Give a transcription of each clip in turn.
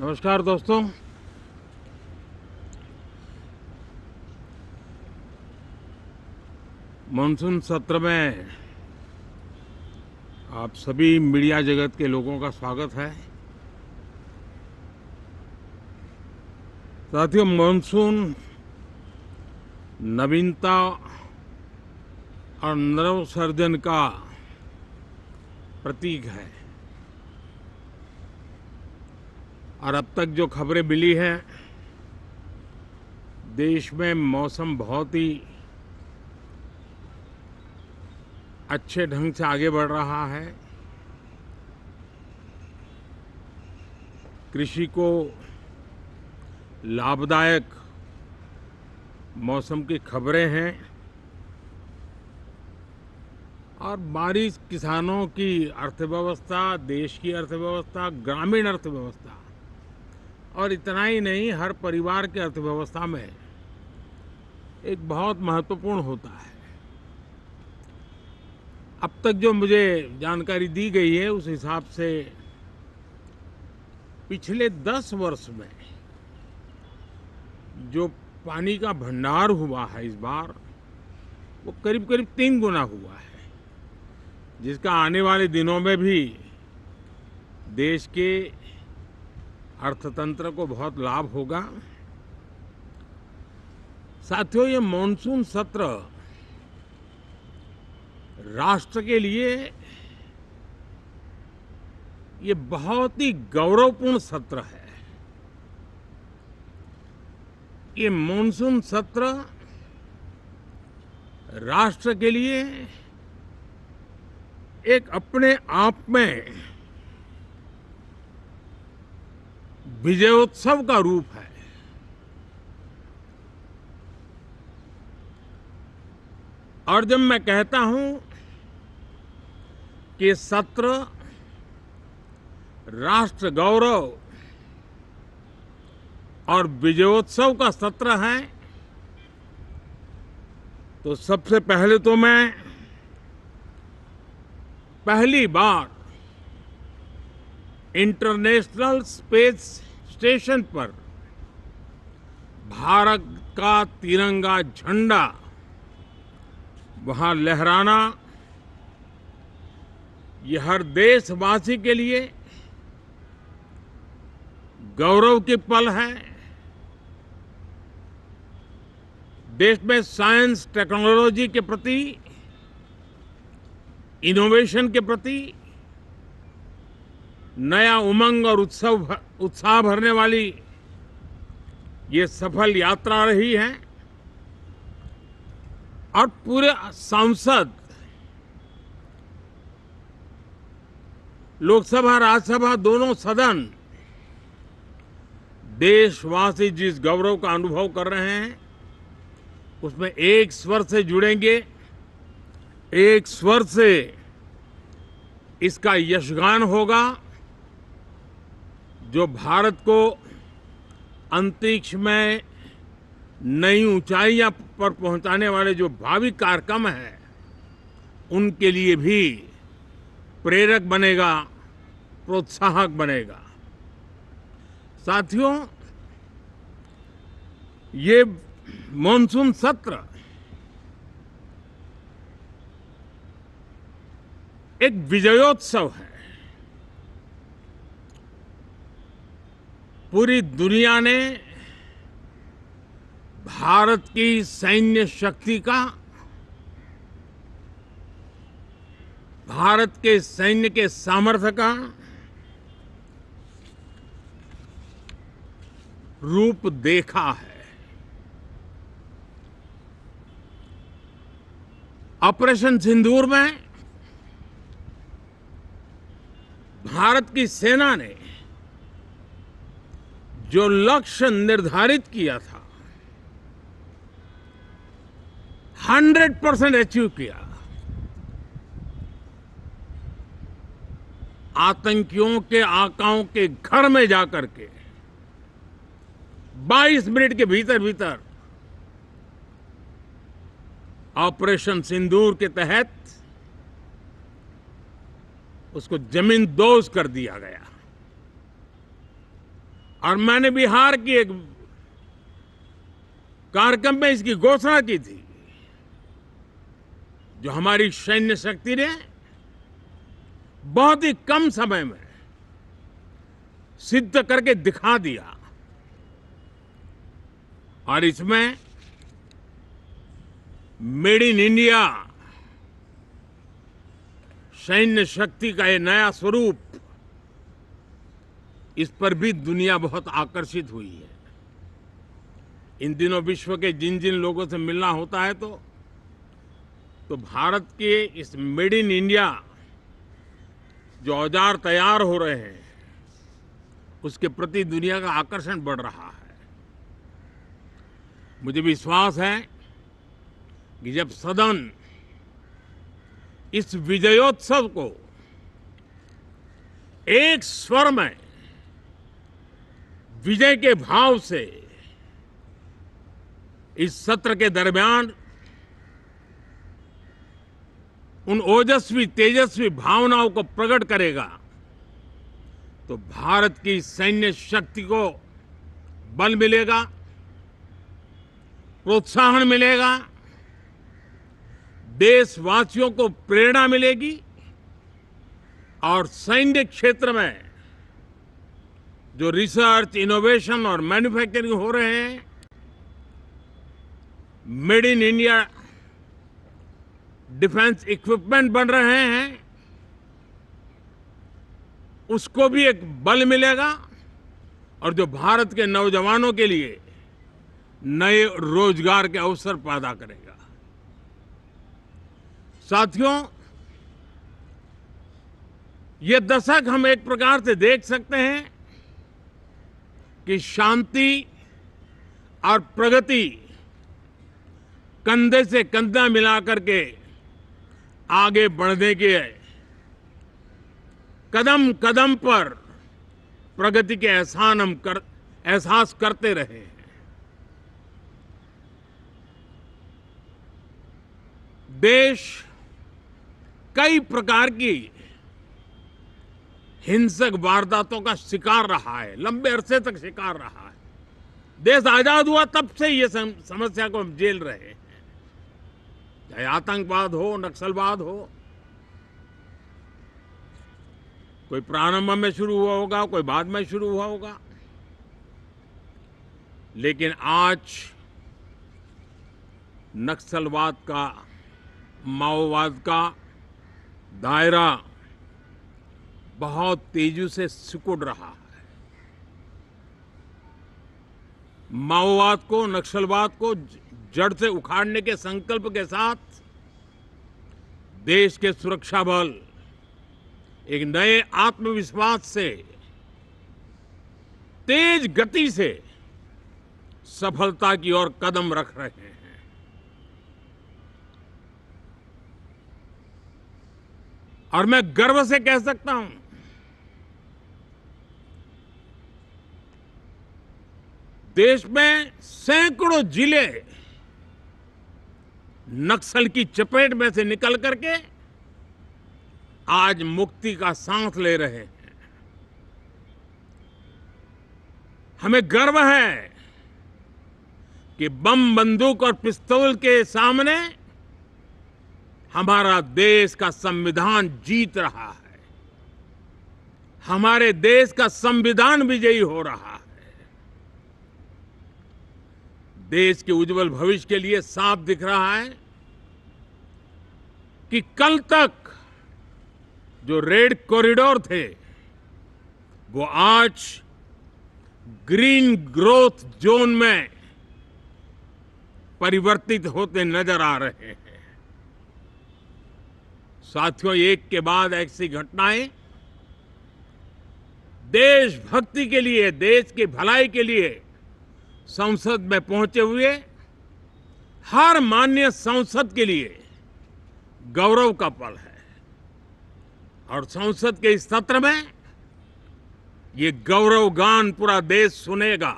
नमस्कार दोस्तों। मानसून सत्र में आप सभी मीडिया जगत के लोगों का स्वागत है। साथियों, मानसून नवीनता और नवसर्जन का प्रतीक है और अब तक जो खबरें मिली हैं, देश में मौसम बहुत ही अच्छे ढंग से आगे बढ़ रहा है। कृषि को लाभदायक मौसम की खबरें हैं और बारिश किसानों की अर्थव्यवस्था, देश की अर्थव्यवस्था, ग्रामीण अर्थव्यवस्था और इतना ही नहीं, हर परिवार की अर्थव्यवस्था में एक बहुत महत्वपूर्ण होता है। अब तक जो मुझे जानकारी दी गई है उस हिसाब से पिछले 10 वर्ष में जो पानी का भंडार हुआ है इस बार, वो करीब करीब 3 गुना हुआ है, जिसका आने वाले दिनों में भी देश के अर्थतंत्र को बहुत लाभ होगा। साथियों, ये मॉनसून सत्र राष्ट्र के लिए ये बहुत ही गौरवपूर्ण सत्र है। ये मॉनसून सत्र राष्ट्र के लिए एक अपने आप में विजयोत्सव का रूप है। और जब मैं कहता हूं कि सत्र राष्ट्र गौरव और विजयोत्सव का सत्र है, तो सबसे पहले तो मैं पहली बार इंटरनेशनल स्पेस स्टेशन पर भारत का तिरंगा झंडा वहां लहराना, ये हर देशवासी के लिए गौरव की पल है। देश में साइंस टेक्नोलॉजी के प्रति, इनोवेशन के प्रति नया उमंग और उत्साह भरने वाली ये सफल यात्रा रही है और पूरे सांसद, लोकसभा राज्यसभा दोनों सदन देशवासी जिस गौरव का अनुभव कर रहे हैं उसमें एक स्वर से जुड़ेंगे, एक स्वर से इसका यशगान होगा। जो भारत को अंतरिक्ष में नई ऊंचाइयां पर पहुंचाने वाले जो भावी कार्यक्रम हैं, उनके लिए भी प्रेरक बनेगा, प्रोत्साहक बनेगा। साथियों, ये मॉनसून सत्र एक विजयोत्सव है। पूरी दुनिया ने भारत की सैन्य शक्ति का, भारत के सैन्य के सामर्थ्य का रूप देखा है। ऑपरेशन सिंदूर में भारत की सेना ने जो लक्ष्य निर्धारित किया था, 100% अचीव किया। आतंकियों के आकाओं के घर में जाकर के 22 मिनट के भीतर भीतर ऑपरेशन सिंदूर के तहत उसको जमींदोज कर दिया गया और मैंने बिहार की एक कार्यक्रम में इसकी घोषणा की थी, जो हमारी सैन्य शक्ति ने बहुत ही कम समय में सिद्ध करके दिखा दिया। और इसमें मेड इन इंडिया सैन्य शक्ति का ये नया स्वरूप, इस पर भी दुनिया बहुत आकर्षित हुई है। इन दिनों विश्व के जिन जिन लोगों से मिलना होता है तो भारत के इस मेड इन इंडिया जो औजार तैयार हो रहे हैं, उसके प्रति दुनिया का आकर्षण बढ़ रहा है। मुझे विश्वास है कि जब सदन इस विजयोत्सव को एक स्वर में विजय के भाव से इस सत्र के दरमियान उन ओजस्वी तेजस्वी भावनाओं को प्रकट करेगा, तो भारत की सैन्य शक्ति को बल मिलेगा, प्रोत्साहन मिलेगा, देशवासियों को प्रेरणा मिलेगी और सैन्य क्षेत्र में जो रिसर्च, इनोवेशन और मैन्युफैक्चरिंग हो रहे हैं, made in India defence equipment बन रहे हैं, उसको भी एक बल मिलेगा और जो भारत के नौजवानों के लिए नए रोजगार के अवसर पैदा करेगा। साथियों, ये दशक हम एक प्रकार से देख सकते हैं कि शांति और प्रगति कंधे से कंधा मिलाकर के आगे बढ़ने के कदम कदम पर प्रगति के एहसास करते रहे हैं। देश कई प्रकार की हिंसक वारदातों का शिकार रहा है, लंबे अरसे तक शिकार रहा है। देश आजाद हुआ तब से ये समस्या को हम झेल रहे हैं, चाहे आतंकवाद हो, नक्सलवाद हो। कोई प्रारंभ में शुरू हुआ होगा, कोई बाद में शुरू हुआ होगा, लेकिन आज नक्सलवाद का, माओवाद का दायरा बहुत तेजी से सिकुड़ रहा है। माओवाद को, नक्सलवाद को जड़ से उखाड़ने के संकल्प के साथ देश के सुरक्षा बल एक नए आत्मविश्वास से, तेज गति से सफलता की ओर कदम रख रहे हैं। और मैं गर्व से कह सकता हूं, देश में सैकड़ों जिले नक्सल की चपेट में से निकल करके आज मुक्ति का सांस ले रहे हैं। हमें गर्व है कि बम, बंदूक और पिस्तौल के सामने हमारा देश का संविधान जीत रहा है, हमारे देश का संविधान विजयी हो रहा है। देश के उज्जवल भविष्य के लिए साफ दिख रहा है कि कल तक जो रेड कॉरिडोर थे, वो आज ग्रीन ग्रोथ जोन में परिवर्तित होते नजर आ रहे हैं। साथियों, एक के बाद ऐसी घटनाएं देशभक्ति के लिए, देश की भलाई के लिए संसद में पहुंचे हुए हर माननीय सांसद के लिए गौरव का पल है। और संसद के इस सत्र में ये गौरव गान पूरा देश सुनेगा,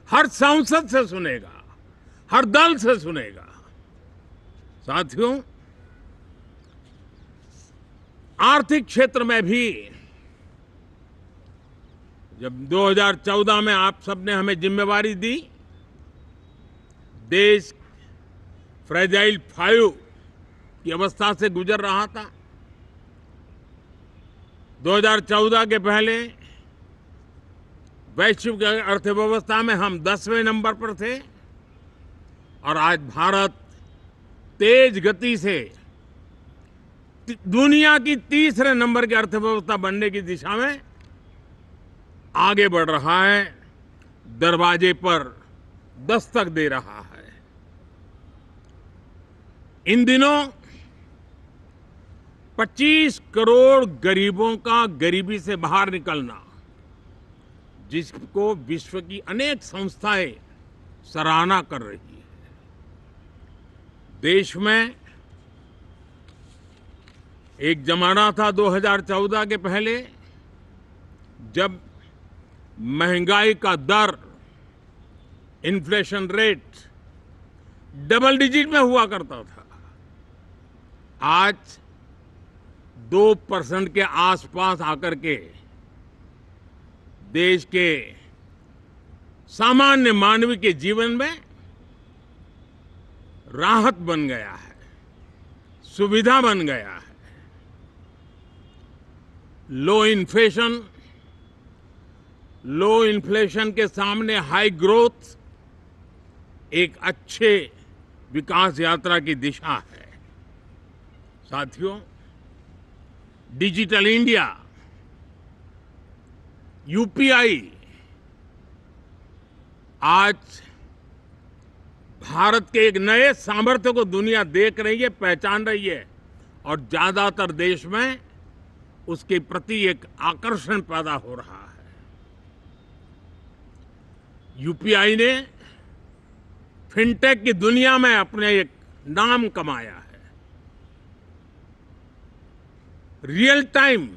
हर सांसद से सुनेगा, हर दल से सुनेगा। साथियों, आर्थिक क्षेत्र में भी जब 2014 में आप सबने हमें जिम्मेवारी दी, देश फ्रेजाइल 5 की अवस्था से गुजर रहा था। 2014 के पहले वैश्विक अर्थव्यवस्था में हम 10वें नंबर पर थे और आज भारत तेज गति से दुनिया की तीसरे नंबर की अर्थव्यवस्था बनने की दिशा में आगे बढ़ रहा है, दरवाजे पर दस्तक दे रहा है। इन दिनों 25 करोड़ गरीबों का गरीबी से बाहर निकलना, जिसको विश्व की अनेक संस्थाएं सराहना कर रही है। देश में एक जमाना था 2014 के पहले, जब महंगाई का दर, इन्फ्लेशन रेट डबल डिजिट में हुआ करता था। आज 2% के आसपास आकर के देश के सामान्य मानव के जीवन में राहत बन गया है, सुविधा बन गया है। लो इन्फ्लेशन के सामने हाई ग्रोथ एक अच्छे विकास यात्रा की दिशा है। साथियों, डिजिटल इंडिया, यूपीआई आज भारत के एक नए सामर्थ्य को दुनिया देख रही है, पहचान रही है और ज्यादातर देश में उसके प्रति एक आकर्षण पैदा हो रहा है। यूपीआई ने फिनटेक की दुनिया में अपने एक नाम कमाया है। रियल टाइम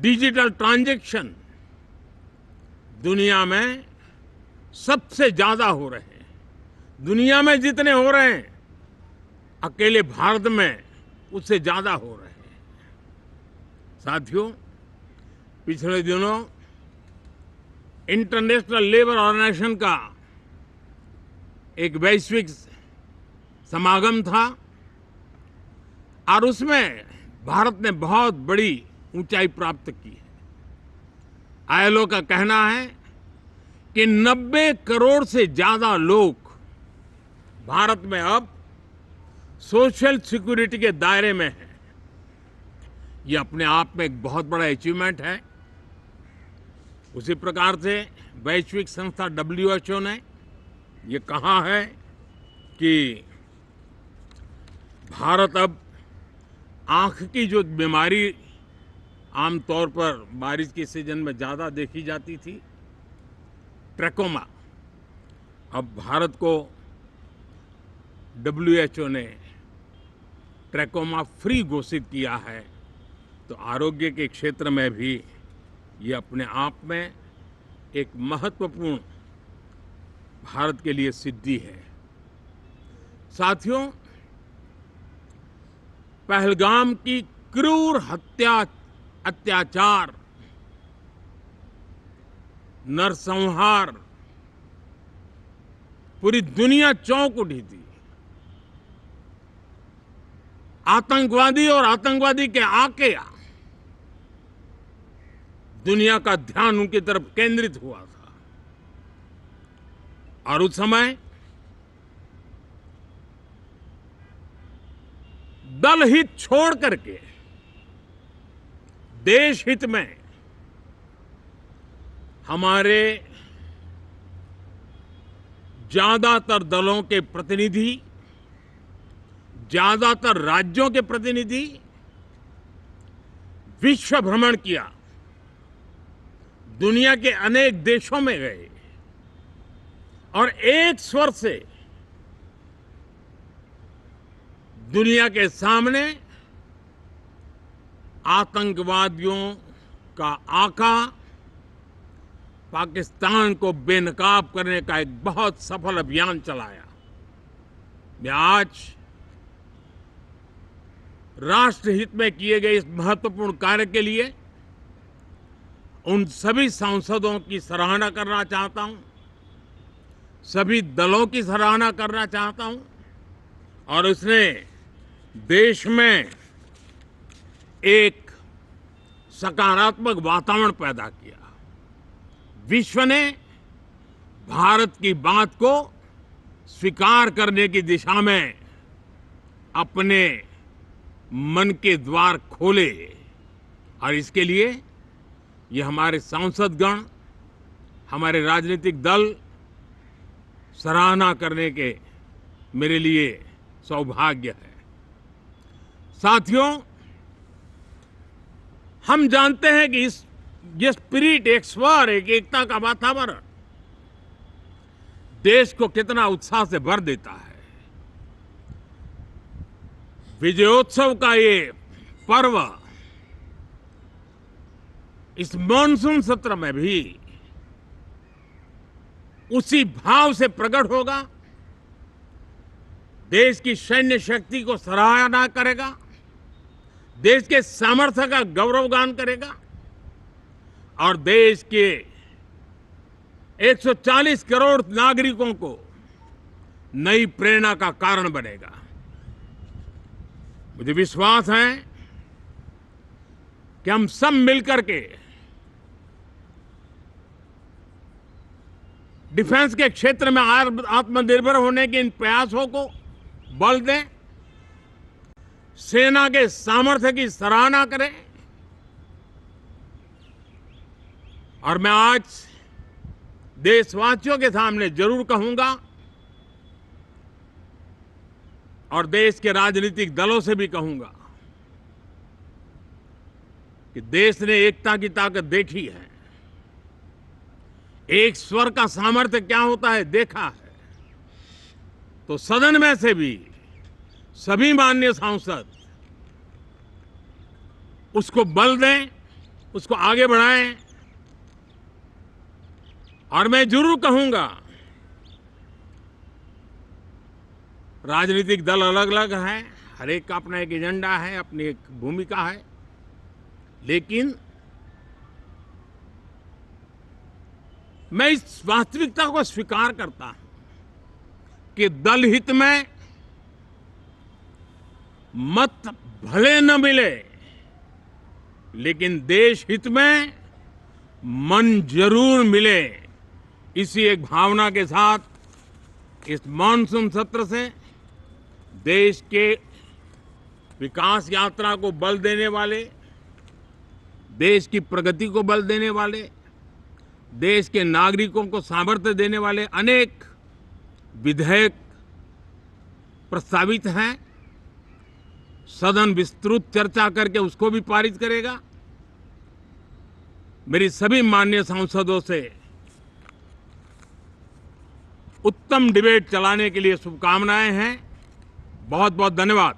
डिजिटल ट्रांजैक्शन दुनिया में सबसे ज्यादा हो रहे हैं। दुनिया में जितने हो रहे हैं, अकेले भारत में उससे ज्यादा हो रहे हैं। साथियों, पिछले दिनों इंटरनेशनल लेबर ऑर्गेनाइजेशन का एक वैश्विक समागम था और उसमें भारत ने बहुत बड़ी ऊंचाई प्राप्त की है। आईएलओ का कहना है कि 90 करोड़ से ज्यादा लोग भारत में अब सोशल सिक्योरिटी के दायरे में हैं। ये अपने आप में एक बहुत बड़ा अचीवमेंट है। उसी प्रकार से वैश्विक संस्था WHO ने ये कहा है कि भारत अब आंख की जो बीमारी आमतौर पर बारिश के सीजन में ज्यादा देखी जाती थी, ट्रैकोमा, अब भारत को WHO ने ट्रैकोमा फ्री घोषित किया है। तो आरोग्य के क्षेत्र में भी ये अपने आप में एक महत्वपूर्ण भारत के लिए सिद्धि है। साथियों, पहलगाम की क्रूर अत्याचार, नरसंहार, पूरी दुनिया चौंक उठी थी। आतंकवादी और आतंकवादी के आके दुनिया का ध्यान उनकी तरफ केंद्रित हुआ था और उस समय दल हित छोड़ करके देश हित में हमारे ज्यादातर दलों के प्रतिनिधि, ज्यादातर राज्यों के प्रतिनिधि विश्व भ्रमण किया, दुनिया के अनेक देशों में गए और एक स्वर से दुनिया के सामने आतंकवादियों का आका पाकिस्तान को बेनकाब करने का एक बहुत सफल अभियान चलाया। मैं आज राष्ट्रहित में किए गए इस महत्वपूर्ण कार्य के लिए उन सभी सांसदों की सराहना करना चाहता हूं, सभी दलों की सराहना करना चाहता हूं और उसने देश में एक सकारात्मक वातावरण पैदा किया। विश्व ने भारत की बात को स्वीकार करने की दिशा में अपने मन के द्वार खोले और इसके लिए ये हमारे सांसदगण, हमारे राजनीतिक दल सराहना करने के मेरे लिए सौभाग्य है। साथियों, हम जानते हैं कि ये स्पिरिट, एक स्वर, एक एकता का वातावरण देश को कितना उत्साह से भर देता है। विजयोत्सव का ये पर्व इस मॉनसून सत्र में भी उसी भाव से प्रकट होगा। देश की सैन्य शक्ति को सराहना करेगा, देश के सामर्थ्य का गौरवगान करेगा और देश के 140 करोड़ नागरिकों को नई प्रेरणा का कारण बनेगा। मुझे विश्वास है कि हम सब मिलकर के डिफेंस के क्षेत्र में आत्मनिर्भर होने के इन प्रयासों को बल दें, सेना के सामर्थ्य की सराहना करें। और मैं आज देशवासियों के सामने जरूर कहूंगा और देश के राजनीतिक दलों से भी कहूंगा कि देश ने एकता की ताकत देखी है, एक स्वर का सामर्थ्य क्या होता है देखा है। तो सदन में से भी सभी माननीय सांसद उसको बल दें, उसको आगे बढ़ाएं। और मैं जरूर कहूंगा, राजनीतिक दल अलग अलग हैं, हर एक का अपना एक एजेंडा है, अपनी एक भूमिका है, लेकिन मैं इस वास्तविकता को स्वीकार करता हूं कि दल हित में मत भले न मिले, लेकिन देश हित में मन जरूर मिले। इसी एक भावना के साथ इस मॉनसून सत्र से देश के विकास यात्रा को बल देने वाले, देश की प्रगति को बल देने वाले, देश के नागरिकों को सामर्थ्य देने वाले अनेक विधेयक प्रस्तावित हैं। सदन विस्तृत चर्चा करके उसको भी पारित करेगा। मेरी सभी माननीय सांसदों से उत्तम डिबेट चलाने के लिए शुभकामनाएं हैं। बहुत बहुत धन्यवाद।